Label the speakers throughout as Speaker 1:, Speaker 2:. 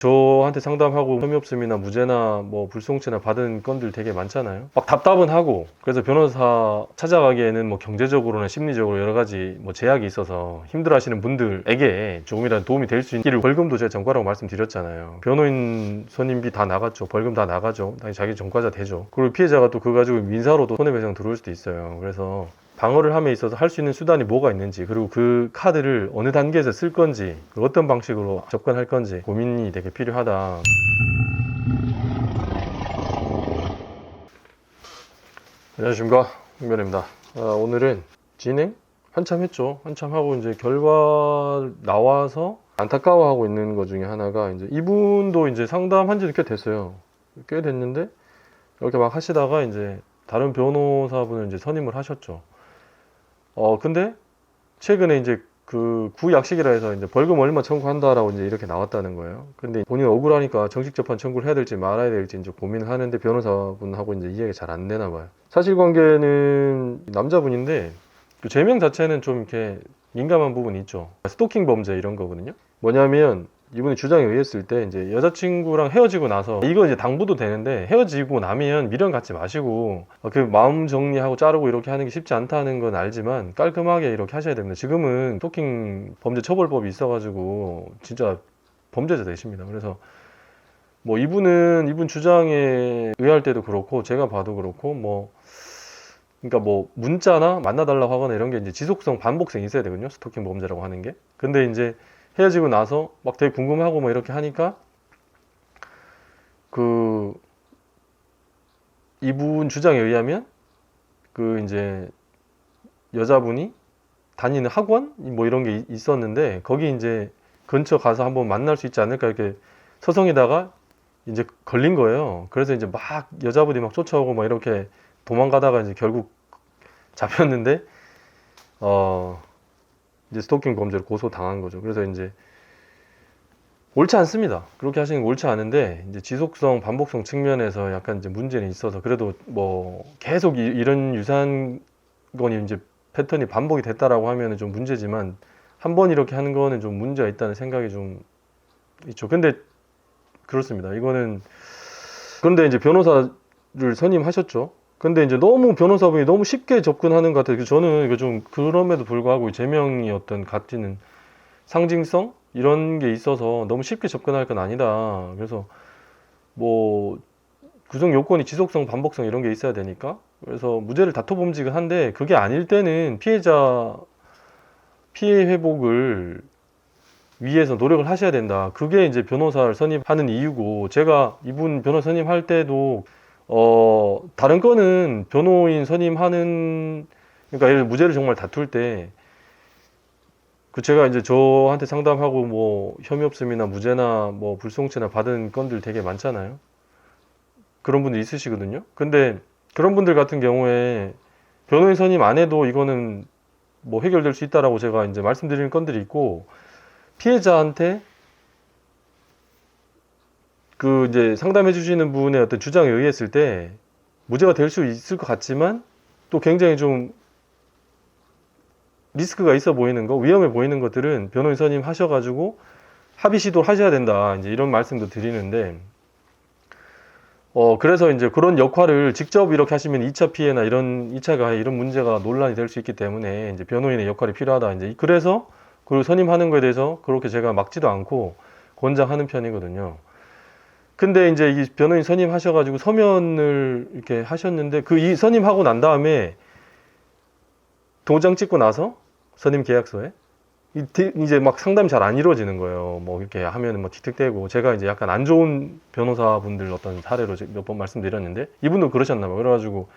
Speaker 1: 저한테 상담하고 혐의 없음이나 무죄나 뭐 불송치나 받은 건들 되게 많잖아요. 막 답답은 하고, 그래서 변호사 찾아가기에는 뭐 경제적으로나 심리적으로 여러 가지 뭐 제약이 있어서 힘들어하시는 분들에게 조금이라도 도움이 될 수 있기를, 벌금도 제가 전과라고 말씀드렸잖아요. 변호인 선임비 다 나갔죠. 벌금 다 나가죠. 당연히 자기 전과자 되죠. 그리고 피해자가 또 그거 가지고 민사로도 손해배상 들어올 수도 있어요. 그래서 방어를 함에 있어서 할 수 있는 수단이 뭐가 있는지, 그리고 그 카드를 어느 단계에서 쓸 건지, 어떤 방식으로 접근할 건지 고민이 되게 필요하다. 안녕하십니까, 홍변입니다. 오늘은 진행? 한참 했죠. 한참 하고 이제 결과 나와서 안타까워하고 있는 것 중에 하나가, 이제 이분도 이제 상담한 지도 꽤 됐어요. 꽤 됐는데 이렇게 막 하시다가 이제 다른 변호사분을 이제 선임을 하셨죠. 근데 최근에 이제 그 구약식이라 해서 이제 벌금 얼마 청구한다라고 이제 이렇게 나왔다는 거예요. 근데 본인 억울하니까 정식 재판 청구를 해야 될지 말아야 될지 이제 고민을 하는데, 변호사분하고 이제 이해가 잘 안 되나 봐요. 사실관계는 남자분인데 그 죄명 자체는 좀 이렇게 민감한 부분이 있죠. 스토킹 범죄 이런 거거든요. 뭐냐면 이분의 주장에 의했을 때, 이제 여자친구랑 헤어지고 나서, 이거 이제 당부도 되는데, 헤어지고 나면 미련 갖지 마시고 그 마음 정리하고 자르고 이렇게 하는 게 쉽지 않다는 건 알지만 깔끔하게 이렇게 하셔야 됩니다. 지금은 스토킹 범죄 처벌법이 있어가지고 진짜 범죄자 되십니다. 그래서 뭐 이분 주장에 의할 때도 그렇고, 제가 봐도 그렇고, 그러니까 뭐 문자나 만나달라고 하거나 이런 게 이제 지속성, 반복성이 있어야 되거든요. 스토킹 범죄라고 하는 게. 근데 이제 헤어지고 나서 막 되게 궁금하고 뭐 이렇게 하니까, 그 이분 주장에 의하면 그 이제 여자분이 다니는 학원 뭐 이런 게 있었는데, 거기 이제 근처 가서 한번 만날 수 있지 않을까 이렇게 서성이다가 이제 걸린 거예요. 그래서 이제 막 여자분이 막 쫓아오고 막 이렇게 도망가다가 이제 결국 잡혔는데, 이제 스토킹 범죄로 고소당한 거죠. 그래서 이제 옳지 않습니다. 그렇게 하시는 거 옳지 않은데, 이제 지속성, 반복성 측면에서 약간 이제 문제는 있어서, 그래도 뭐 계속 이런 유사한 건이 이제 패턴이 반복이 됐다라고 하면 좀 문제지만, 한 번 이렇게 하는 거는 좀 문제가 있다는 생각이 좀 있죠. 근데 그렇습니다. 이거는, 그런데 이제 변호사를 선임하셨죠. 근데 이제 너무 변호사분이 너무 쉽게 접근하는 것 같아요. 그래서 저는 이거 좀, 그럼에도 불구하고 제명이 어떤 가지는 상징성 이런 게 있어서 너무 쉽게 접근할 건 아니다. 그래서 뭐 구성 요건이 지속성, 반복성 이런 게 있어야 되니까, 그래서 무죄를 다퉈봄직은 한데, 그게 아닐 때는 피해자 피해 회복을 위해서 노력을 하셔야 된다. 그게 이제 변호사를 선임하는 이유고, 제가 이분 변호사 선임할 때도 다른 거는 변호인 선임하는, 그러니까 예를 들어 무죄를 정말 다툴 때, 그 제가 이제 저한테 상담하고 뭐 혐의 없음이나 무죄나 뭐 불송치나 받은 건들 되게 많잖아요. 그런 분들 있으시거든요. 근데 그런 분들 같은 경우에 변호인 선임 안 해도 이거는 뭐 해결될 수 있다라고 제가 이제 말씀드리는 건들이 있고, 피해자한테 그 이제 상담해 주시는 분의 어떤 주장에 의했을 때 무죄가 될 수 있을 것 같지만, 또 굉장히 좀 리스크가 있어 보이는 거, 위험해 보이는 것들은 변호인 선임 하셔가지고 합의 시도를 하셔야 된다. 이제 이런 말씀도 드리는데, 그래서 이제 그런 역할을 직접 이렇게 하시면 2차 피해나 이런 2차 가해 이런 문제가 논란이 될 수 있기 때문에, 이제 변호인의 역할이 필요하다. 이제 그래서 그 선임하는 거에 대해서 그렇게 제가 막지도 않고 권장하는 편이거든요. 근데 이제 이 변호인 선임하셔가지고 서면을 이렇게 하셨는데, 그 이 선임하고 난 다음에 도장 찍고 나서 선임 계약서에 이제 막 상담이 잘 안 이루어지는 거예요. 뭐 이렇게 하면은 뭐 틱틱대고, 제가 이제 약간 안 좋은 변호사분들 어떤 사례로 몇 번 말씀드렸는데, 이분도 그러셨나 봐요. 그래가지고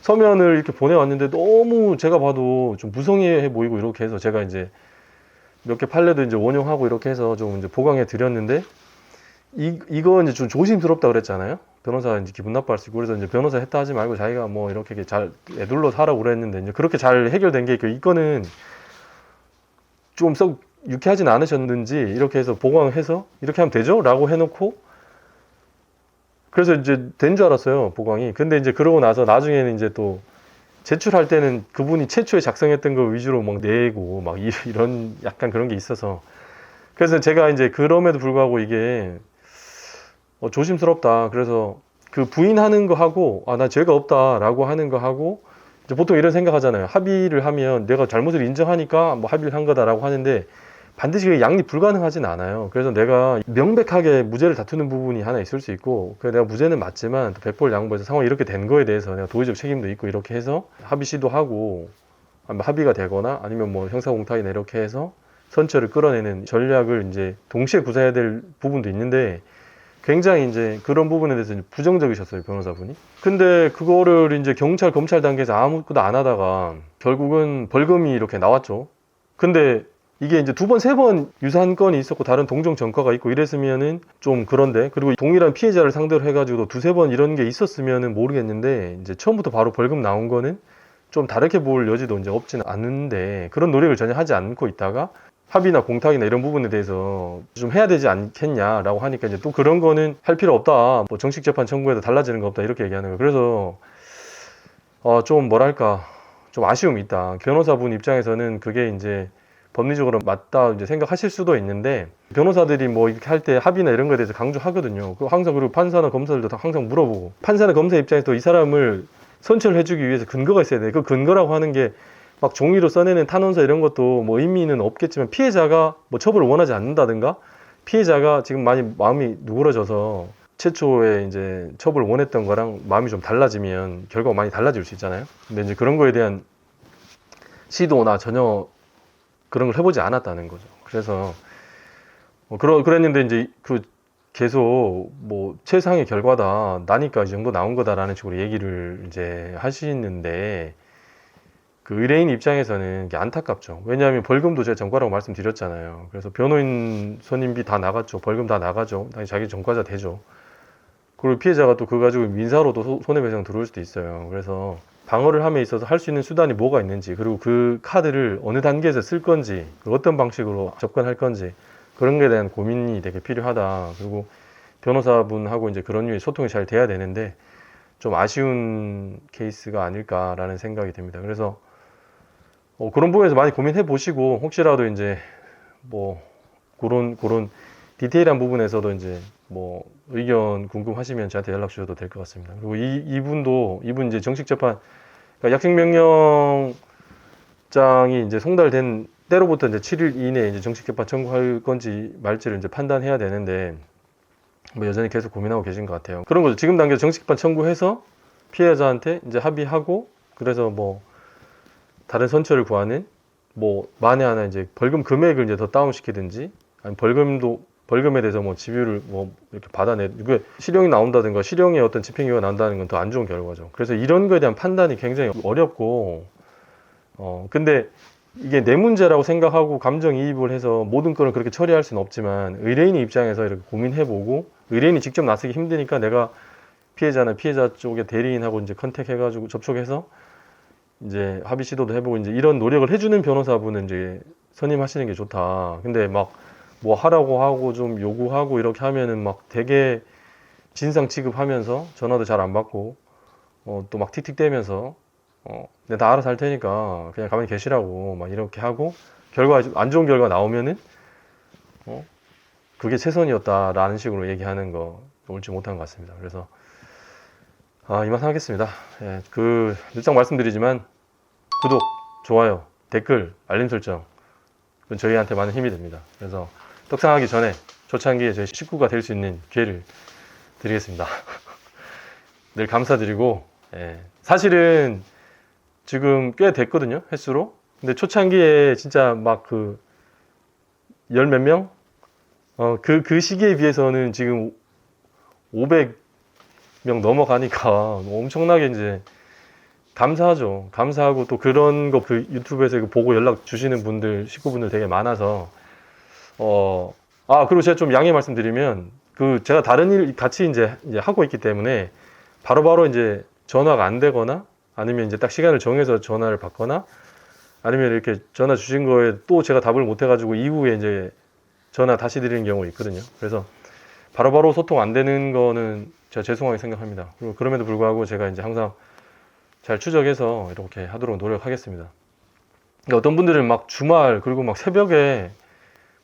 Speaker 1: 서면을 이렇게 보내왔는데 너무 제가 봐도 좀 무성의해 보이고 이렇게 해서, 제가 이제 몇 개 판례도 이제 원용하고 이렇게 해서 좀 이제 보강해 드렸는데, 이거 이제 좀 조심스럽다 그랬잖아요. 변호사 이제 기분 나빠할 수 있고. 그래서 이제 변호사 했다 하지 말고 자기가 뭐 이렇게 잘 애둘러 사라고 그랬는데, 이제 그렇게 잘 해결된 게 있고, 이거는 좀 썩 유쾌하진 않으셨는지 이렇게 해서 보강해서 이렇게 하면 되죠? 라고 해놓고, 그래서 이제 된 줄 알았어요, 보강이. 근데 이제 그러고 나서 나중에는 이제 또 제출할 때는 그분이 최초에 작성했던 거 위주로 막 내고 막 이런 약간 그런 게 있어서, 그래서 제가 이제 그럼에도 불구하고 이게 조심스럽다. 그래서 그 부인하는 거 하고 나 죄가 없다라고 하는 거 하고 이제 보통 이런 생각하잖아요. 합의를 하면 내가 잘못을 인정하니까 뭐 합의를 한 거다라고 하는데 반드시 그게 양립 불가능하진 않아요. 그래서 내가 명백하게 무죄를 다투는 부분이 하나 있을 수 있고, 내가 무죄는 맞지만 또 백벌양보해서 상황이 이렇게 된 거에 대해서 내가 도의적 책임도 있고 이렇게 해서 합의 시도하고 합의가 되거나 아니면 뭐 형사공탁이나 이렇게 해서 선처를 끌어내는 전략을 이제 동시에 구사해야 될 부분도 있는데 굉장히 이제 그런 부분에 대해서 이제 부정적이셨어요, 변호사분이. 근데 그거를 이제 경찰, 검찰 단계에서 아무것도 안 하다가 결국은 벌금이 이렇게 나왔죠. 근데 이게 이제 두 번, 세 번 유사한 건이 있었고 다른 동종 전과가 있고 이랬으면은 좀 그런데, 그리고 동일한 피해자를 상대로 해가지고 두세 번 이런 게 있었으면은 모르겠는데 이제 처음부터 바로 벌금 나온 거는 좀 다르게 볼 여지도 이제 없지는 않은데 그런 노력을 전혀 하지 않고 있다가 합의나 공탁이나 이런 부분에 대해서 좀 해야 되지 않겠냐라고 하니까 이제 또 그런 거는 할 필요 없다. 뭐 정식 재판 청구해도 달라지는 거 없다. 이렇게 얘기하는 거예요. 그래서 좀 뭐랄까 좀 아쉬움이 있다. 변호사분 입장에서는 그게 이제 법리적으로 맞다 이제 생각하실 수도 있는데 변호사들이 뭐 이렇게 할 때 합의나 이런 거에 대해서 강조하거든요. 항상 그리고 판사나 검사들도 다 항상 물어보고 판사나 검사 입장에서 이 사람을 선처를 해주기 위해서 근거가 있어야 돼. 그 근거라고 하는 게 막 종이로 써내는 탄원서 이런 것도 뭐 의미는 없겠지만 피해자가 뭐 처벌을 원하지 않는다든가 피해자가 지금 많이 마음이 누그러져서 최초에 이제 처벌을 원했던 거랑 마음이 좀 달라지면 결과가 많이 달라질 수 있잖아요. 근데 이제 그런 거에 대한 시도나 전혀 그런 걸 해보지 않았다는 거죠. 그래서 그랬는데 이제 그 계속 뭐 최상의 결과다 나니까 이 정도 나온 거다라는 식으로 얘기를 이제 하시는데 그 의뢰인 입장에서는 이게 안타깝죠. 왜냐하면 벌금도 제가 전과라고 말씀드렸잖아요. 그래서 변호인 선임비 다 나갔죠. 벌금 다 나가죠. 당연히 자기 전과자 되죠. 그리고 피해자가 또 그거 가지고 민사로도 손해배상 들어올 수도 있어요. 그래서 방어를 함에 있어서 할 수 있는 수단이 뭐가 있는지, 그리고 그 카드를 어느 단계에서 쓸 건지, 어떤 방식으로 접근할 건지, 그런 거에 대한 고민이 되게 필요하다. 그리고 변호사분하고 이제 그런 류의 소통이 잘 돼야 되는데 좀 아쉬운 케이스가 아닐까라는 생각이 듭니다. 그래서 그런 부분에서 많이 고민해 보시고 혹시라도 이제 뭐 그런 디테일한 부분에서도 이제 뭐 의견 궁금하시면 저한테 연락 주셔도 될 것 같습니다. 그리고 이분 이제 정식 재판, 그러니까 약식명령장이 이제 송달된 때로부터 이제 7일 이내에 이제 정식 재판 청구할 건지 말지를 이제 판단해야 되는데 뭐 여전히 계속 고민하고 계신 것 같아요. 그런 거죠. 지금 단계 정식 재판 청구해서 피해자한테 이제 합의하고 그래서 뭐 다른 선처를 구하는 뭐 만에 하나 이제 벌금 금액을 이제 더 다운시키든지 아니면 벌금에 대해서 뭐 집유를 뭐 이렇게 이게 실형이 나온다든가 실형의 어떤 집행유예가 나온다는 건 더 안 좋은 결과죠. 그래서 이런 거에 대한 판단이 굉장히 어렵고 근데 이게 내 문제라고 생각하고 감정이입을 해서 모든 건을 그렇게 처리할 수는 없지만 의뢰인의 입장에서 이렇게 고민해보고 의뢰인이 직접 나서기 힘드니까 내가 피해자나 피해자 쪽의 대리인하고 이제 컨택해가지고 접촉해서 이제 합의 시도도 해보고 이제 이런 노력을 해주는 변호사분은 이제 선임하시는 게 좋다. 근데 막 뭐 하라고 하고 좀 요구하고 이렇게 하면은 막 되게 진상 취급하면서 전화도 잘 안 받고 또 막 틱틱대면서 내가 다 알아서 할 테니까 그냥 가만히 계시라고 막 이렇게 하고 결과 안 좋은 결과 나오면은 그게 최선이었다라는 식으로 얘기하는 거 옳지 못한 것 같습니다. 그래서 이만 하겠습니다. 예, 늘상 말씀드리지만 구독, 좋아요, 댓글, 알림 설정 그건 저희한테 많은 힘이 됩니다. 그래서 떡상하기 전에 초창기에 저희 식구가 될 수 있는 기회를 드리겠습니다. 늘 감사드리고 사실은 지금 꽤 됐거든요, 횟수로. 근데 초창기에 진짜 막 열 몇 명? 그 시기에 비해서는 지금 500명 넘어가니까 엄청나게 이제 감사하죠. 감사하고 또 그런 거 유튜브에서 보고 연락 주시는 분들, 식구분들 되게 많아서 그리고 제가 좀 양해 말씀드리면 제가 다른 일 같이 이제 하고 있기 때문에 바로바로 이제 전화가 안 되거나 아니면 이제 딱 시간을 정해서 전화를 받거나 아니면 이렇게 전화 주신 거에 또 제가 답을 못 해가지고 이후에 이제 전화 다시 드리는 경우가 있거든요. 그래서 바로바로 소통 안 되는 거는 제가 죄송하게 생각합니다. 그리고 그럼에도 불구하고 제가 이제 항상 잘 추적해서 이렇게 하도록 노력하겠습니다. 그러니까 어떤 분들은 막 주말 그리고 막 새벽에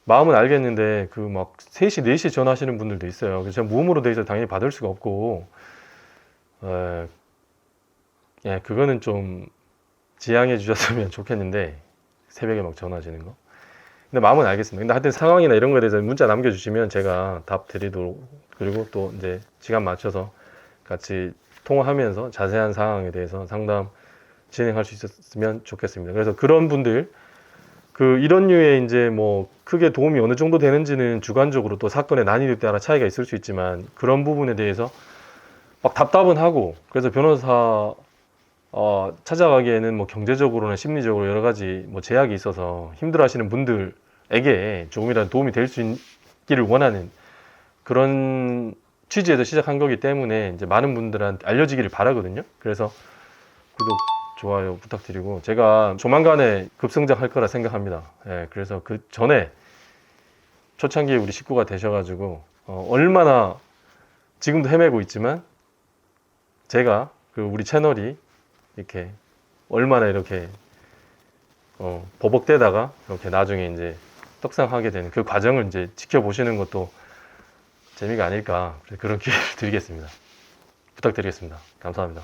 Speaker 1: 마음은 알겠는데 그 막 3시, 4시에 전화하시는 분들도 있어요. 그래서 제가 무음으로 돼 있어서 당연히 받을 수가 없고, 에, 예, 그거는 좀 지양해 주셨으면 좋겠는데, 새벽에 막 전화하시는 거. 근데 마음은 알겠습니다. 근데 하여튼 상황이나 이런 거에 대해서 문자 남겨주시면 제가 답 드리도록, 그리고 또 이제 시간 맞춰서 같이 통화하면서 자세한 상황에 대해서 상담 진행할 수 있었으면 좋겠습니다. 그래서 그런 분들, 그 이런 류의 이제 뭐 크게 도움이 어느 정도 되는지는 주관적으로 또 사건의 난이도에 따라 차이가 있을 수 있지만, 그런 부분에 대해서 막 답답은 하고, 그래서 변호사 찾아가기에는 뭐 경제적으로나 심리적으로 여러 가지 뭐 제약이 있어서 힘들어하시는 분들에게 조금이라도 도움이 될 수 있기를 원하는 그런 취지에서 시작한 거기 때문에 이제 많은 분들한테 알려지기를 바라거든요. 그래서 구독, 좋아요 부탁드리고, 제가 조만간에 급성장할 거라 생각합니다. 예, 그래서 그 전에 초창기에 우리 식구가 되셔가지고 얼마나 지금도 헤매고 있지만, 제가 그 우리 채널이 이렇게 얼마나 이렇게 버벅대다가 이렇게 나중에 이제 떡상하게 되는 그 과정을 이제 지켜보시는 것도 재미가 아닐까, 그런 기회를 드리겠습니다. 부탁드리겠습니다. 감사합니다.